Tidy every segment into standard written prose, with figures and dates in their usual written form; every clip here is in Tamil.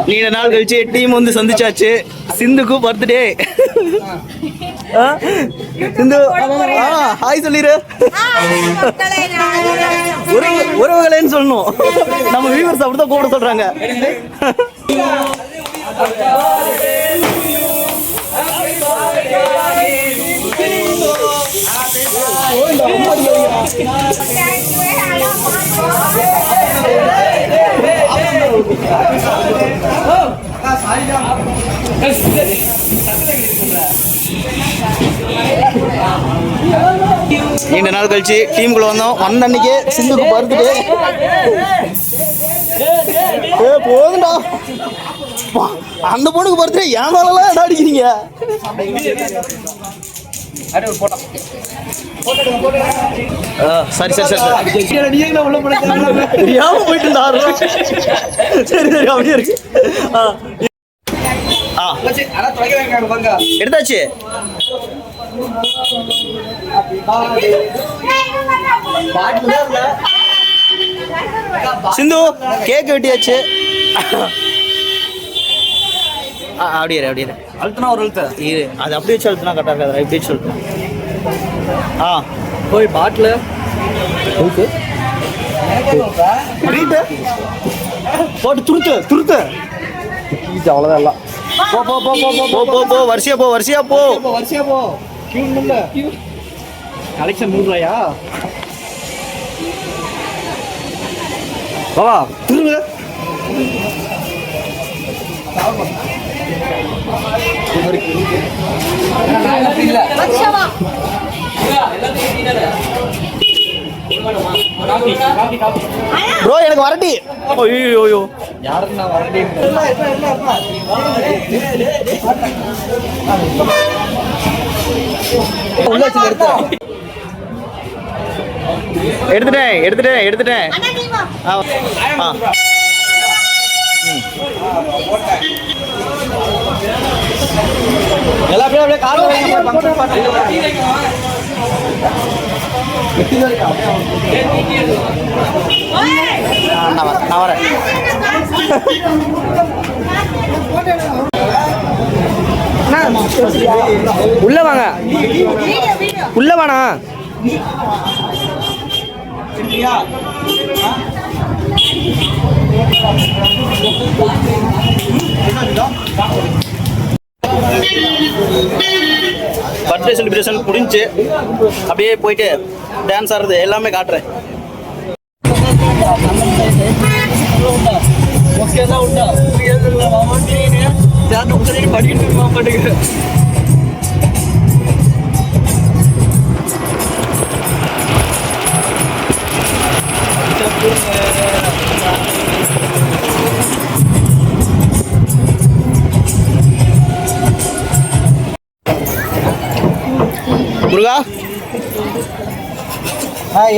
நீண்ட நாள் கழிச்சு டீம் வந்து சந்திச்சாச்சு. சிந்துக்கு பர்த்டே. சிந்து ஹாய் சொல்லிரு. உறவுகளேன்னு சொல்லணும். நம்ம வியூவர்ஸ் அப்படிதான் கூப்பிட சொல்றாங்க. நீண்ட நாள் கழிச்சு டீமுக்குள்ள வந்தோம். வந்த அன்னைக்கு சிந்துக்கு பர்த்டே. போதுண்டா அந்த பொண்ணுக்கு பர்த்டே ஏன் மேலாம் இடம் அடிக்கிறீங்க? சரி சரி சரி தெரியாம போயிட்டு சரி சரி அப்படியே இருக்கு. எடுத்தாச்சு. சிந்து கேக் வெட்டியாச்சு. அப்படியே அப்படியே அழுத்தினா ஒரு அழுத்த அது அப்படியே வச்சு அழுத்தினா கரெக்டாக இருக்காது. இப்படி வச்சு அழுத்தினா போய் பாட்டில் போட்டு துருத்து துருத்து அவ்வளோதான் எல்லாம். போ போ போ போ போ போ போ வரிசையா போ வரிசையா போ வரிசையா போ. கலெக்ஷன் 100 ரூபாயா? வா திரும்ப ப்ரோ எனக்கு வரட்டி. ஐயோ யாருன்னா வரட்டி உள்ள எடுத்துட்டேன் எடுத்துட்டேன் எடுத்துட்டேன். எல்லாம் அப்படியே கால நான் வரேன். உள்ள வாங்க உள்ள வாணா. பர்த்டே செலிப்ரேஷன் முடிஞ்சு அப்படியே போயிட்டு டான்ஸ் ஆடுறது எல்லாமே காட்டுறேன். முருகா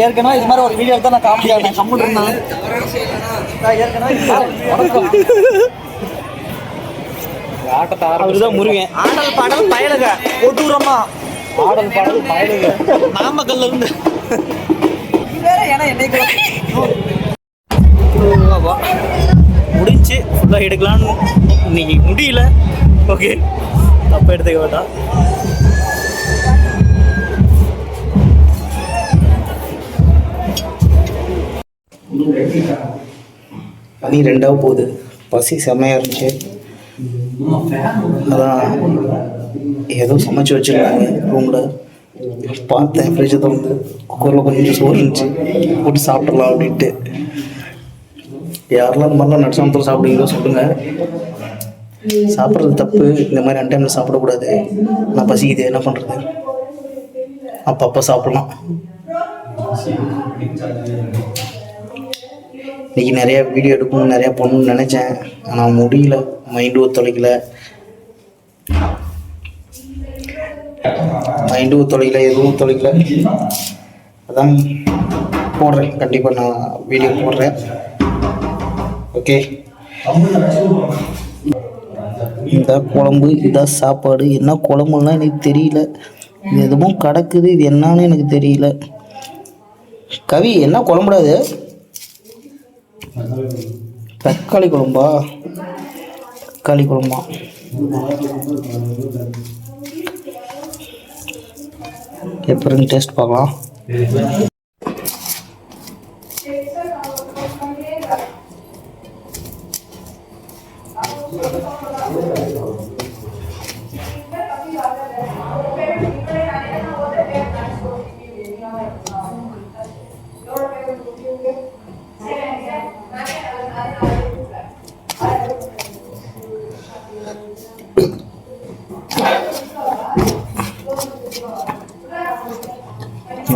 ஏற்கனவே இது மாதிரி ஒரு வீடியோ எடுத்தா நான் காமெடியா கம்முன்னு இருந்தேன். அவருதான் முருகன். ஆடல் பாடல் பயலுக கொடூரமா ஆடல் பாடல் பயலுக நாமக்கல்ல இருந்து முடிஞ்சு ஃபுல்லாக எடுக்கலான்னு இன்னைக்கு முடியல. ஓகே தப்ப எடுத்துக்க வேண்டாம். பனி 2ஆவது போகுது. பசி செம்மையாக இருந்துச்சு. அதான் ஏதோ சமைச்சு வச்சுருக்காங்க ரூமில். பார்த்தேன் ஃப்ரிட்ஜை திறந்து குக்கரில் கொஞ்சம் சோறு இருந்துச்சு போட்டு சாப்பிட்றலாம் அப்படின்ட்டு. யாரெல்லாம் இந்த மாதிரிலாம் நட்சத்திரம் சாப்பிடுவீங்களோ சொல்லுங்கள். சாப்பிட்றது தப்பு. இந்த மாதிரி அன்டைமில் சாப்பிடக்கூடாது. நான் பசிக்குது என்ன பண்ணுறது, அப்பப்போ சாப்பிட்லாம். இன்றைக்கி நிறையா வீடியோ எடுக்கணும் நிறையா பண்ணணும்னு நினச்சேன். ஆனால் முடியல. மைண்டு ஒத்துழைக்கல எதுவும் ஒத்துழைக்கல. அதான் போடுறேன். கண்டிப்பாக நான் வீடியோ போடுறேன். ஓகே இதான் குழம்பு இதான் சாப்பாடு. என்ன குழம்புன்னா எனக்கு தெரியல. இது எதுவும் கிடக்குது. இது என்னான்னு எனக்கு தெரியல. கவி என்ன குழம்புடாது? தக்காளி குழம்பா? தக்காளி குழம்பா? எப்படின்னு டேஸ்ட் பார்க்கலாம்.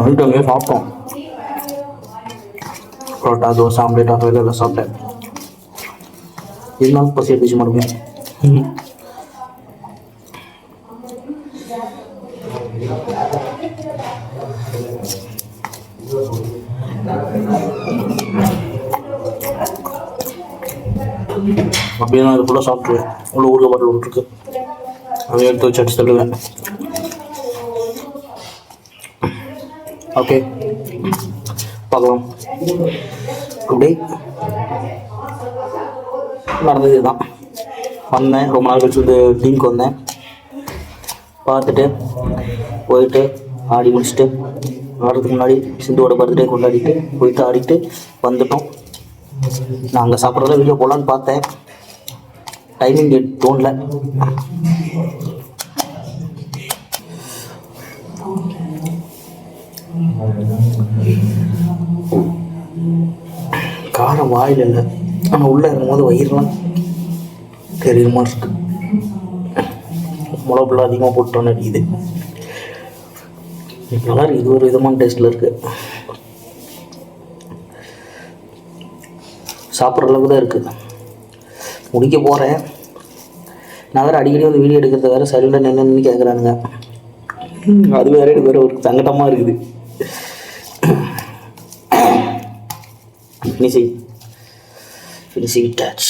நைட்டு அங்கேயே சாப்பிட்டோம். பரோட்டா, தோசை, ஆம்லேட், அதெல்லாம் சாப்பிட்டேன். இருந்தாலும் பசி எடுத்துச்சு மறுபடியும். அப்படியே நான் அது ஃபுல்லாக சாப்பிட்ருவேன். உள்ள ஊறுகாய் பாட்டில் விட்டுருக்கு, அதை எடுத்து வச்சு அடிச்சு தள்ளுவேன். ஓகே, பார்க்கலாம். அப்படியே நடந்தது தான். வந்தேன், ரொம்ப நாள் கழிச்சு வந்து டீமுக்கு வந்தேன். பார்த்துட்டு போயிட்டு ஆடி முடிச்சுட்டு ஆடுறதுக்கு முன்னாடி சிந்துவோட பர்த்டே கொண்டாடிட்டு போயிட்டு ஆடிட்டு வந்துட்டோம். நான் அங்கே சாப்பிட்றத வீடியோ போடலான்னு பார்த்தேன், டைமிங் தோணல. காரம் வாயில் இல்லை, ஆனால் உள்ளே இருக்கும்போது வயிறுலாம் தெரியுற மாதிரி இருக்கு. மிளகுலாம் அதிகமாக போட்டோன்னு அடிக்குது. நல்லா இருக்குது, இது ஒரு விதமான டேஸ்ட்டில் இருக்குது. சாப்பிட்ற அளவுக்கு தான் இருக்குது. முடிக்க போகிறேன். நான் வேறு அடிக்கடி வந்து வீடியோ எடுக்கிறது வேறு சரியில்லை நின்று கேட்குறானுங்க. அது வேறு எனக்கு வேறு ஒரு சங்கடமாக இருக்குது. finishing touch.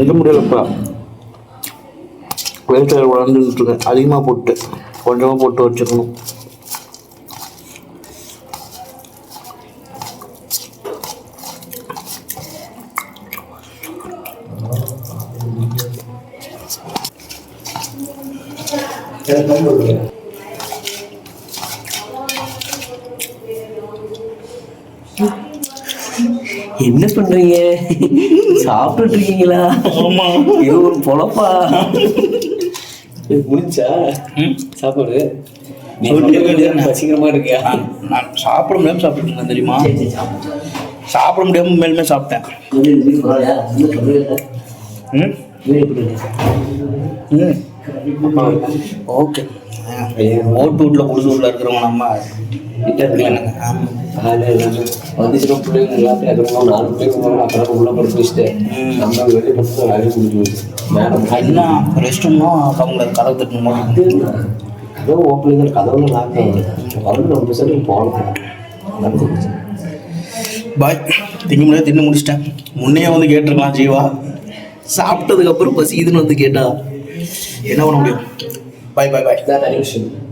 எங்க முடியலப்பா, வேலையில் வளர்ந்துட்டு இருக்கேன். அதிகமாக போட்டு கொஞ்சமாக போட்டு வச்சுக்கணும். என்ன பண்றீங்க? சாப்பிட்டு இருக்கீங்களா? ஆமா, இது ஒரு பொழப்பா? முடிச்சா சாப்பாடு சீக்கிரமா இருக்கியா? நான் சாப்பிட முடியாம சாப்பிட்டு இருந்தேன் தெரியுமா? சாப்பிட முடியாம மேலுமே சாப்பிட்டேன். ஓகே, ஓட்டு வீட்டில் குடிசு வீட்டில் இருக்கிறவங்க நம்ம வந்துச்சுன்னா பிள்ளைங்க எல்லாத்தையும் அதுவும் 4 பிள்ளைங்க அப்புறம் உள்ள படுத்து வச்சுட்டு நம்ம வெளியே படுத்து நிறைய குடிச்சு என்ன ரெஸ்ட் ரூம்னா அவங்க கதவு தட்டணும் போது கதவு ஓப்பனிங் கதவுல லாக் ஆகுது. வந்து 2% போகலாம். பாய், திங்க முடியாது தின்னு முடிச்சிட்டேன். முன்னே வந்து கேட்டிருக்கலாம் ஜீவா, சாப்பிட்டதுக்கப்புறம் பசிக்குதுன்னு வந்து கேட்டா என்ன பண்ண முடியும்? பாய் பாய் பாய்.